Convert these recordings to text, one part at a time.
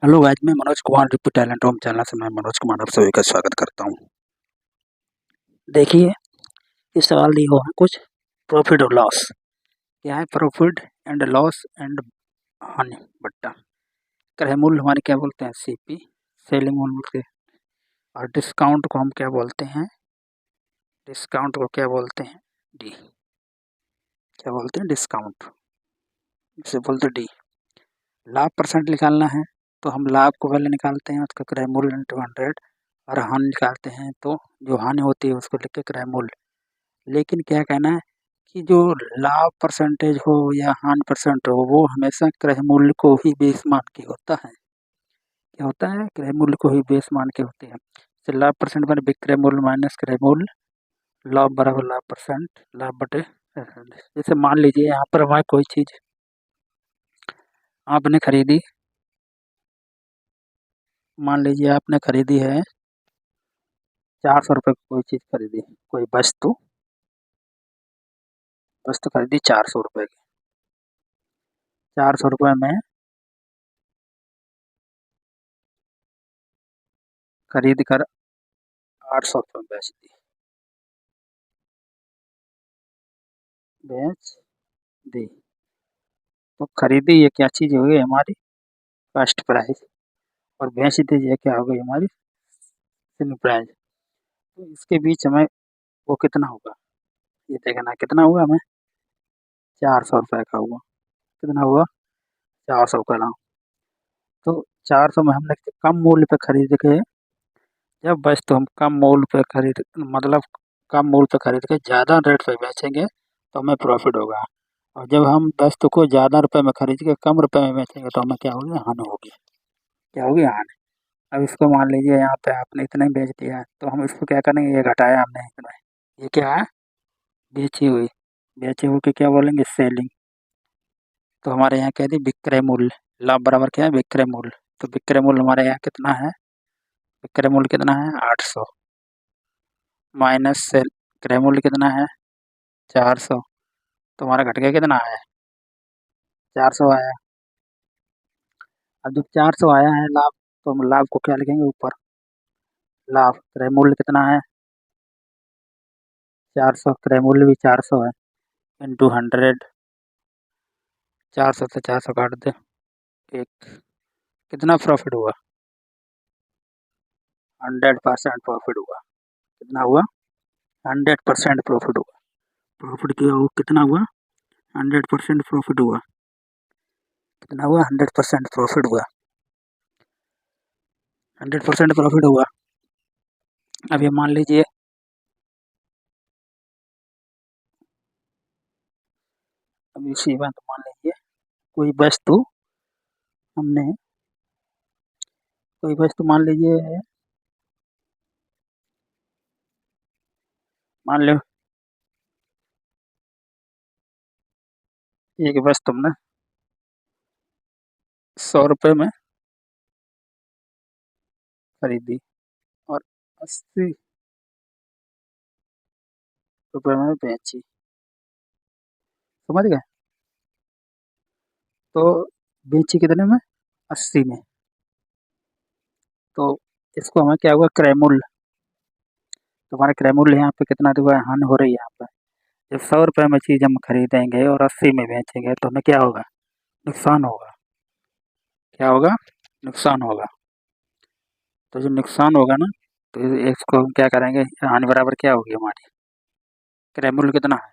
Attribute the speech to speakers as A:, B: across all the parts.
A: Hello guys, मैं Manoj Kumar repeat talent home channel से मैं मनोज कुमार आप सभी का स्वागत करता हूँ। देखिए, इस सवाल दिया हुआ है कुछ प्रॉफिट और लॉस। क्या है प्रॉफिट एंड लॉस एंड हानि बट्टा। क्रय मूल्य हमारे क्या बोलते हैं सीपी, सेलिंग मूल्य बोलते हैं। और डिस्काउंट को हम क्या बोलते हैं, डिस्काउंट को क्या बोलते हैं डी। क्या बोलते हैं डिस्काउंट, इसे बोलते हैं डी। लाभ परसेंट निकालना है तो हम लाभ को पहले निकालते हैं, उसका क्रय मूल्य इंटू 100 और हानि निकालते हैं तो जो हानि होती है उसको लिख के क्रय मूल्य। लेकिन क्या कहना है कि जो लाभ परसेंटेज हो या हानि परसेंट हो वो हमेशा क्रय मूल्य को ही बेस मान के होता है। क्या होता है, क्रय मूल्य को ही बेस मान के होते हैं। तो लाभ परसेंट बने विक्रय मूल्य माइनस क्रय मूल्य, लाभ बराबर लाभ परसेंट, लाभ बटे जैसे मान लीजिए यहाँ पर हमारी कोई चीज़ आपने खरीदी, मान लीजिए आपने खरीदी है 400 रुपये की कोई चीज़ खरीदी, कोई वस्तु वस्तु खरीदी 400 रुपये की। 400 रुपये में खरीद कर 800 रुपये में बेच दी। तो खरीदी ये क्या चीज़ हो गई हमारी फर्स्ट प्राइस, और बेच दी ये क्या हो गई हमारी सेकंड प्राइस। तो इसके बीच हमें वो कितना होगा ये देखना, कितना हुआ हमें 400 रुपये का हुआ, कितना हुआ 400 का नाम। तो 400 में हमने कम मूल्य पे खरीद के, जब वस्तु हम कम मूल्य पे खरीद मतलब कम मूल्य पे खरीद के ज़्यादा रेट पे बेचेंगे तो हमें प्रॉफिट होगा, और जब हम वस्तु को ज़्यादा रुपए में खरीद के कम रुपए में बेचेंगे तो हमें क्या होगी हानि होगी। क्या होगी हानि। अब इसको मान लीजिए यहाँ पे आपने इतने बेच दिया है तो हम इसको क्या करेंगे, ये घटाया हमने इतना, ये क्या है बेची हुई, बेचे हुए के क्या बोलेंगे सेलिंग। तो हमारे यहाँ कह दी विक्रय मूल्य, लाभ बराबर क्या है विक्रय मूल्य। तो विक्रय मूल्य हमारे यहाँ कितना है, विक्रय मूल्य कितना है 800 माइनस सेल क्रय मूल्य कितना है 400। तो हमारा घट गया कितना आया 400 आया। अब जब 400 आया है लाभ तो हम लाभ को क्या लिखेंगे ऊपर, लाभ क्रय मूल्य कितना है 400, क्रय मूल्य भी 400 है इंटू 100। 400 से 400 काट दे एक, कितना प्रॉफिट हुआ 100% प्रॉफिट हुआ। कितना हुआ 100% प्रॉफिट हुआ। प्रॉफिट क्या हुआ, कितना हुआ 100% प्रॉफिट हुआ। कितना हुआ 100% प्रॉफिट हुआ, 100% प्रॉफिट हुआ। अब ये मान लीजिए अब इसी बात मान लीजिए कोई वस्तु हमने, कोई वस्तु मान लीजिए, मान लो एक वस्तु हमने 100 रुपये में खरीदी और 80 रुपये में बेची, समझ गए। तो बेची कितने में 80 में। तो इसको हमें क्या हुआ क्रय मूल्य, तो हमारा क्रय मूल्य यहाँ पे कितना हुआ है, हानि हो रही है यहाँ पर। जब 100 रुपये में चीज़ हम खरीदेंगे और 80 में बेचेंगे तो हमें क्या होगा नुकसान होगा। क्या होगा नुकसान होगा। तो जो नुकसान होगा ना तो इसको हम क्या करेंगे, हानि बराबर क्या होगी हमारी, क्रय मूल्य कितना है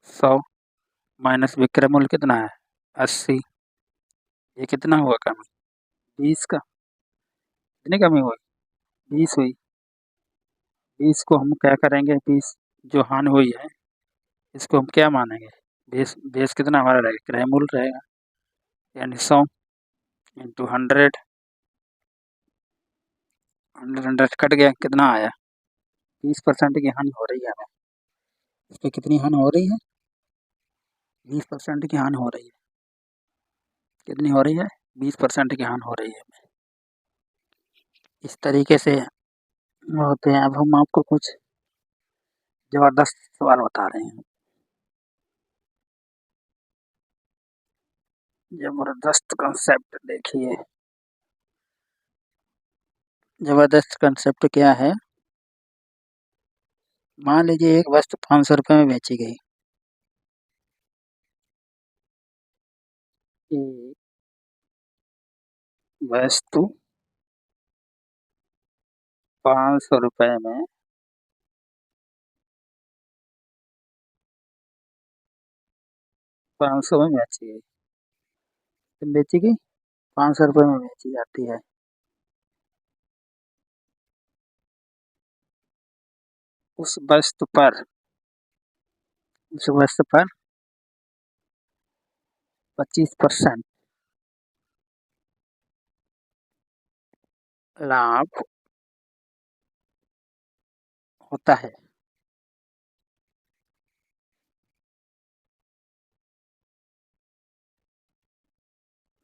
A: 100 माइनस विक्रय मूल्य कितना है 80। ये कितना हुआ कमी 20 का, कितनी कमी हुई 20 हुई। 20 को हम क्या करेंगे, 20 जो हानि हुई है इसको हम क्या मानेंगे, बेस बेस कितना हमारा रहेगा क्रय मूल्य रहेगा, यानी 100 इंटू 100, 100 कट गया कितना आया 20% की हानि हो रही है हमें। इस पर कितनी हानि हो रही है 20% की हानि हो रही है। कितनी हो रही है 20% की हानि हो रही है। इस तरीके से होते हैं। अब हम आपको कुछ ज़बरदस्त सवाल बता रहे हैं, ज़बरदस्त कॉन्सेप्ट देखिए। ज़बरदस्त कंसेप्ट क्या है, मान लीजिए एक वस्तु 500 रुपये में बेची गई। एक वस्तु 500 रुपये में 500 में बेची गई। बेची गई 500 रुपये में बेची जाती है। उस वस्तु पर 25% लाभ होता है।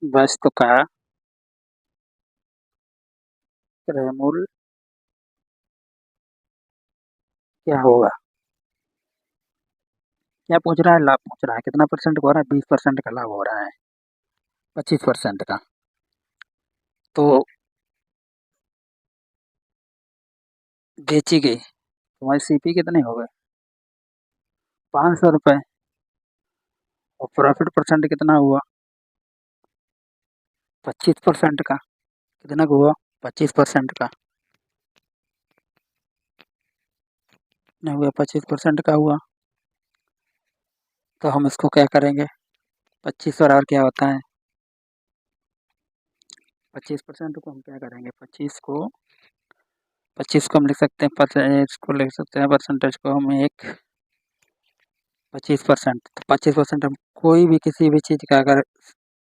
A: वस्तु का क्रय मूल्य क्या होगा? क्या पूछ रहा है? लाभ पूछ रहा है। कितना परसेंट हो रहा है? 20% का लाभ हो रहा है, 25% का। तो बेची गई, तुम्हारी सीपी कितने हो गए? 500 रुपये। और प्रॉफिट परसेंट कितना हुआ? 25% का। कितना का हुआ? 25% का। नहीं हुआ, 25% का हुआ। तो हम इसको क्या करेंगे? 25 और क्या होता है? 25% को हम क्या करेंगे? 25 को हम लिख सकते हैं, परसेंटेज को लिख सकते हैं, परसेंटेज को हम एक 25%। तो 25% हम कोई भी किसी भी चीज़ का अगर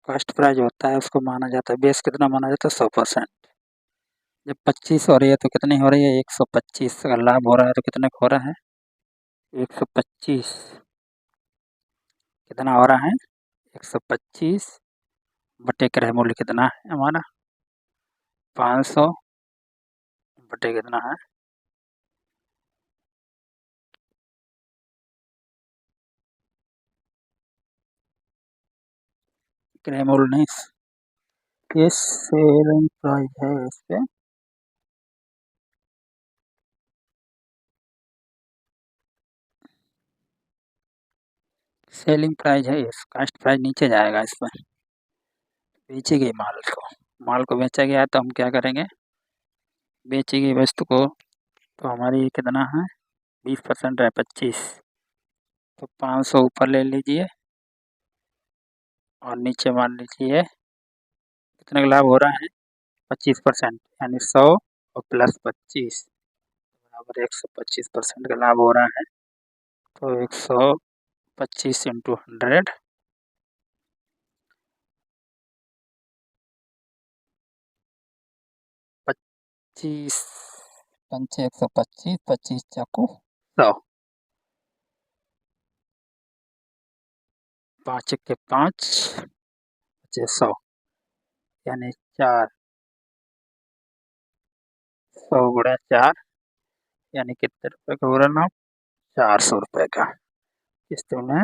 A: फर्स्ट प्राइज होता है उसको माना जाता है, बेस कितना माना जाता है? 100%। जब 25 हो रही है तो कितनी हो रही है? 125। अगर लाभ हो रहा है तो कितने का हो रहा है? 125। कितना हो रहा है? 125 बटे क्रय मूल्य कितना है हमारा? 500 बटे कितना है? क्रय मूल्य नहीं, ये सेलिंग प्राइस है। इस पे सेलिंग प्राइस है, इस कास्ट प्राइस नीचे जाएगा। इस पर बेची गई माल को बेचा गया तो हम क्या करेंगे? बेची गई वस्तु को, तो हमारी कितना है? 20% है, 25। तो 500 ऊपर ले लीजिए और नीचे मान लीजिए कितने का लाभ हो रहा है? 25%, यानी 100 और प्लस 25 बराबर 125% का लाभ हो रहा है। तो 125 इंटू 100, 25 पंचे 125, 25 चाकू 100, 5 के 5 100, यानी 400 गुणा 4, यानी कितने रुपए का हो रहा ना? 400 रुपये का। किस्तों में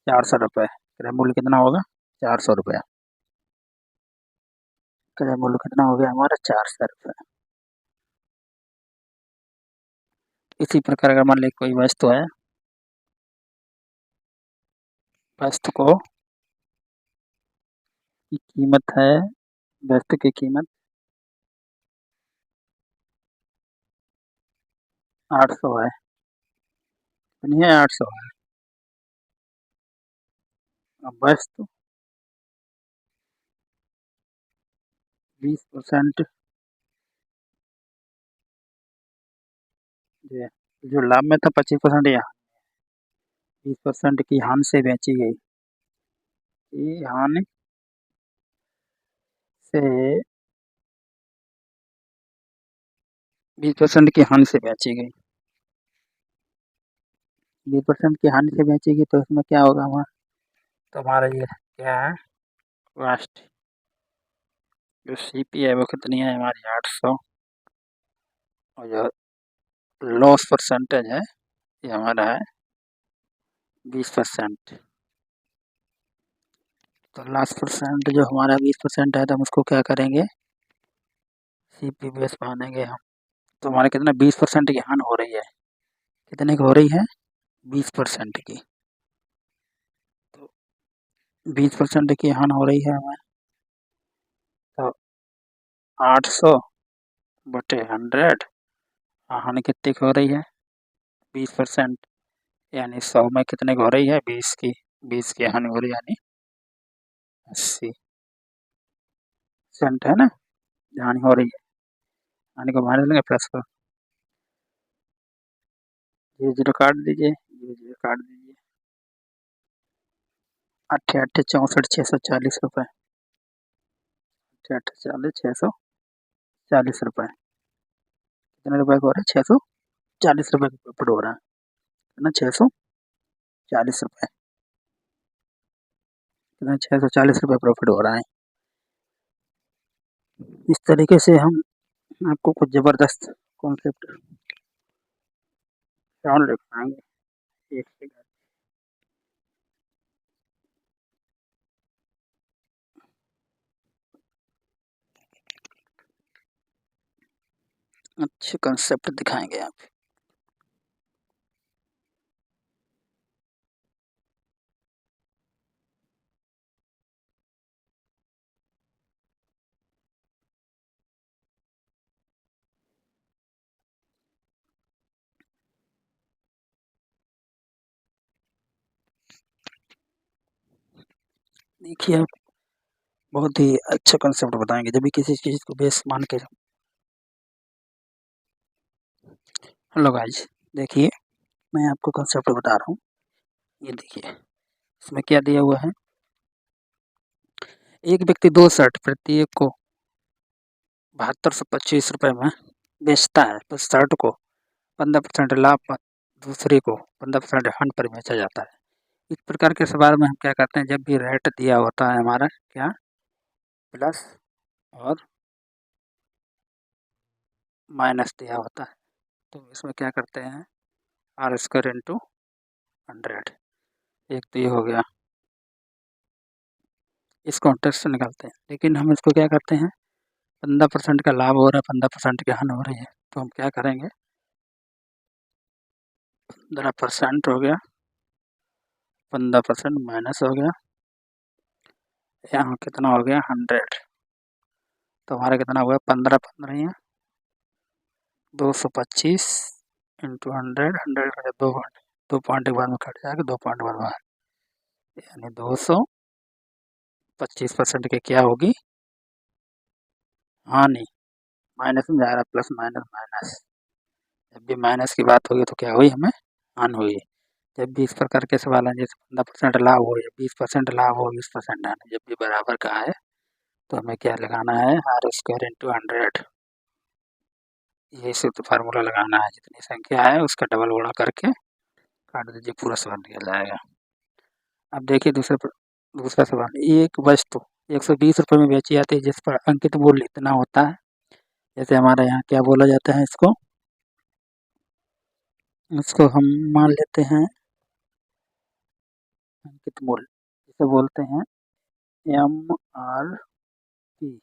A: 400 रुपये। क्रय मूल्य कितना होगा? 400 रुपये। क्रय मूल्य कितना हो गया हमारा? 400 रुपये। इसी प्रकार अगर मान लीजिए कोई वस्तु है, वस्तु को की कीमत है, वस्तु की कीमत 800 है। कितनी है? 800 है। अब वस्तु 20% जो जो लाभ में था, 25% या 20% की हानि से बेची गई। की हानि से 20% की हानि से बेची गई। 20% की हानि से बेचेगी तो इसमें क्या होगा हमारा? तो हमारा ये क्या है? लास्ट जो सीपी है वो कितनी है हमारी? 800। और जो लॉस परसेंटेज है ये हमारा है 20%। तो लास्ट परसेंट जो हमारा 20% है तो हम उसको क्या करेंगे? जीपीबीएस मानेंगे हम, तो हमारे कितना 20% की हानि हो रही है। कितने की हो रही है? 20% की। तो 20% की हानि हो रही है हमें, तो 800/100 हानि कितनी की हो रही है? 20%, यानी 100 में कितने की हो रही है? 20 की। 20 की हानि हो रही है, यानी 80% है ना, हानि हो रही है। हानि को माइनस लेंगे, प्लस को 0 काट दीजिए, 0 काट दीजिए। 8 8 64 640 रुपये। 8 8 40 640 रुपये। कितने रुपए का हो रहा है? 640 रुपये का प्रॉफिट हो रहा है ना, 640 रुपये। कितना? 640 रुपये प्रॉफिट हो रहा है। इस तरीके से हम आपको कुछ ज़बरदस्त कॉन्सेप्ट डाउन दिखाएंगे। एक सेकंड। अच्छे कंसेप्ट दिखाएंगे आप। देखिए, आप बहुत ही अच्छा कंसेप्ट बताएंगे जब भी किसी चीज़ को बेस मान के। हेलो गाइस, देखिए मैं आपको कंसेप्ट बता रहा हूँ। ये देखिए, इसमें क्या दिया हुआ है? एक व्यक्ति 2 शर्ट प्रत्येक को 7225 रुपये में बेचता है, तो शर्ट को 15% लाभ पर दूसरे को 15% हानि पर बेचा जाता है। इस प्रकार के सवाल में हम क्या करते हैं, जब भी रेट दिया होता है हमारा क्या, प्लस और माइनस दिया होता है, तो इसमें क्या करते हैं, आर स्क्वायर इंटू 100। एक तो ये हो गया, इसको हम टेस्ट से निकालते हैं, लेकिन हम इसको क्या करते हैं, 15% का लाभ हो रहा है, 15% की हानि हो रही है, तो हम क्या करेंगे, 15% हो गया, 15% माइनस हो गया, यहाँ कितना हो गया 100, तो हमारा कितना हुआ 15 15 यहाँ 225 इंटू 100, 100 का 2 पॉइंट के बाद में कट जाएगा, 2 पॉइंट बाद में, यानी 225% की क्या होगी हानि। माइनस में जा रहा, प्लस माइनस माइनस, जब भी माइनस की बात होगी तो क्या हुई, हमें हानि हुई। जब भी इस प्रकार के सवाल हैं, जैसे 15% लाभ हो या 20% लाभ हो, 20% हानि, जब भी बराबर का है तो हमें क्या लगाना है, आर स्क्वायर इंटू 100। ये सूत्र फार्मूला लगाना है, जितनी संख्या है उसका डबल गुणा करके काट दीजिए, पूरा सवाल निकल जाएगा। अब देखिए दूसरा सवाल, एक वस्तु 120 रुपये में बेची जाती है जिस पर अंकित मूल्य इतना होता है। जैसे हमारे यहाँ क्या बोला जाता है, इसको हम मान लेते हैं अंकित मूल्य, जिसे बोलते हैं MRP।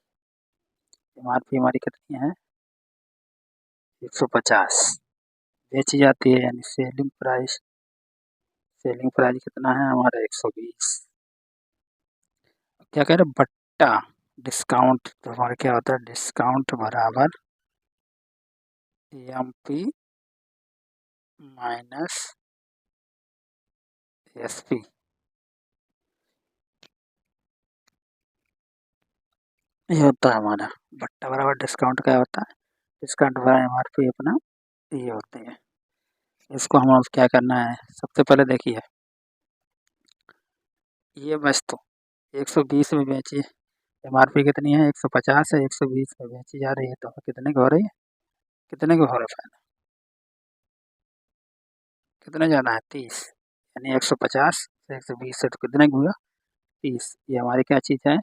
A: MRP हमारी कितनी है, 150 बेची जाती है, यानी सेलिंग प्राइस। सेलिंग प्राइस कितना है हमारा, 120। क्या कह रहे हैं, बट्टा डिस्काउंट, तो हमारा क्या होता है, डिस्काउंट बराबर एमपी माइनस एसपी। ये होता है हमारा बट्टा बराबर डिस्काउंट, क्या होता है, डिस्काउंट बराबर एमआरपी अपना, ये होते हैं। इसको हम अब क्या करना है, सबसे पहले देखिए, ये वस्तु 120 में बेची, एमआरपी कितनी है, 150 है, 120 में बेची जा रही है, तो कितने की हो रही है, कितने की हो रहा है, कितने जाना है, 30, यानी 150 से 120 से तो कितने की हुआ, 30। ये हमारी क्या चीज़ है,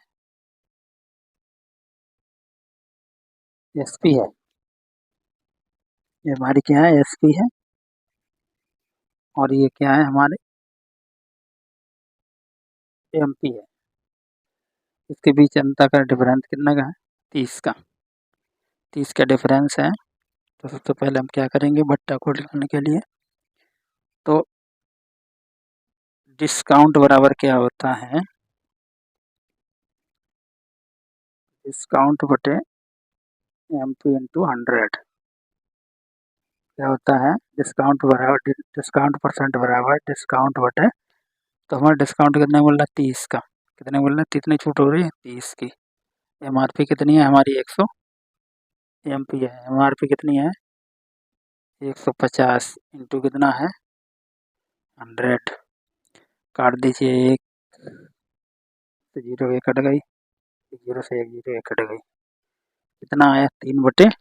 A: एसपी है। ये हमारी क्या है, एसपी है, और ये क्या है हमारे, एमपी है। इसके बीच अंतर का डिफरेंस कितना का है, 30 का। 30 का डिफरेंस है। तो सबसे पहले हम क्या करेंगे भट्टा को निकालने के लिए, तो डिस्काउंट बराबर क्या होता है, डिस्काउंट बटे MP इंटू 100 क्या होता है, डिस्काउंट बराबर डिस्काउंट परसेंट बराबर डिस्काउंट बटे, तो हमारा डिस्काउंट कितना मिल रहा है 30 का, कितने मिल रहा है, कितनी छूट हो रही है 30 की। MRP कितनी है हमारी 100 MP है, MRP कितनी है 150 इंटू कितना है 100, काट दीजिए, एक तो जीरो एक कट गई, जीरो से एक जीरो एक कट गई, कितना आया 3/15,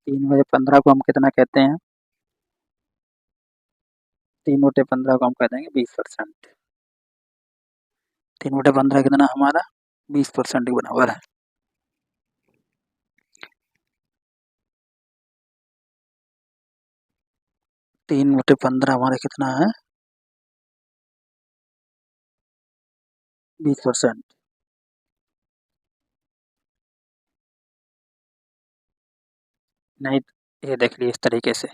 A: 3/15 को हम कितना कहते हैं, 3/15 को हम कहते हैं 20%, 3/15 कितना हमारा 20% के बराबर है। 3/15 हमारा कितना है 20%। नहीं, ये देख लीजिए इस तरीके से,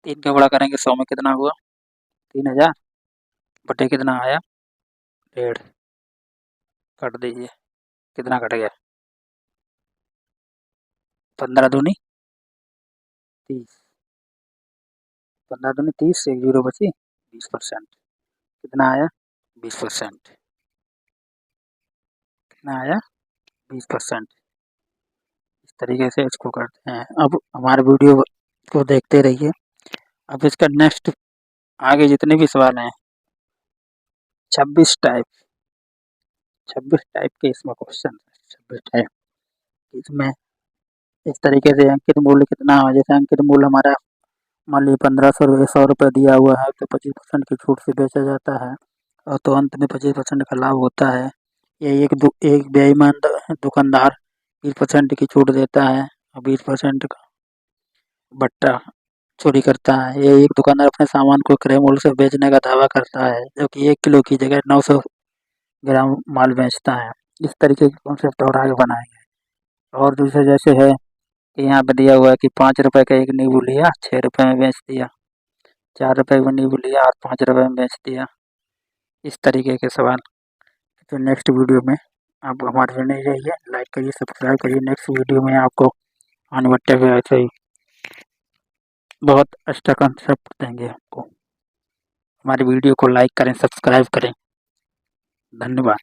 A: 3 का बड़ा करेंगे 100 में कितना हुआ 3000 बटे कितना आया 1.5, काट दीजिए, कितना कट गया 15 दूनी 30, 15 दूनी 30 से एक जीरो बची 20%, कितना आया 20%, कितना आया 20%। इस तरीके से इसको करते हैं। अब हमारे वीडियो को देखते रहिए। अब इसका नेक्स्ट आगे जितने भी सवाल हैं 26 टाइप, 26 टाइप के इसमें क्वेश्चन, 26 टाइप इसमें इस तरीके से अंकित मूल्य कितना हो, जैसे अंकित मूल्य हमारा मान लीजिए 1500 100 रुपये दिया हुआ है, तो 25% की छूट से बेचा जाता है, और तो अंत में 25% का लाभ होता है। ये एक बेईमान दुकानदार 20% की छूट देता है और 20% का बट्टा चोरी करता है। ये एक दुकानदार अपने सामान को क्रय मूल्य से बेचने का दावा करता है, जबकि 1 किलो की जगह 900 ग्राम माल बेचता है। इस तरीके के कॉन्सेप्ट और आगे बनाएंगे। और दूसरे जैसे है कि यहाँ पे दिया हुआ है कि 5 रुपए का एक नींबू लिया 6 रुपए में बेच दिया, 4 रुपए का नींबू लिया और 5 रुपए में बेच दिया। इस तरीके के सवाल तो नेक्स्ट वीडियो में आप हमारे से नहीं रहिए, लाइक करिए सब्सक्राइब करिए। नेक्स्ट वीडियो में आपको आने वाले हुए ऐसे ही बहुत अच्छा कंसेप्ट देंगे आपको। हमारी वीडियो को लाइक करें, सब्सक्राइब करें। धन्यवाद।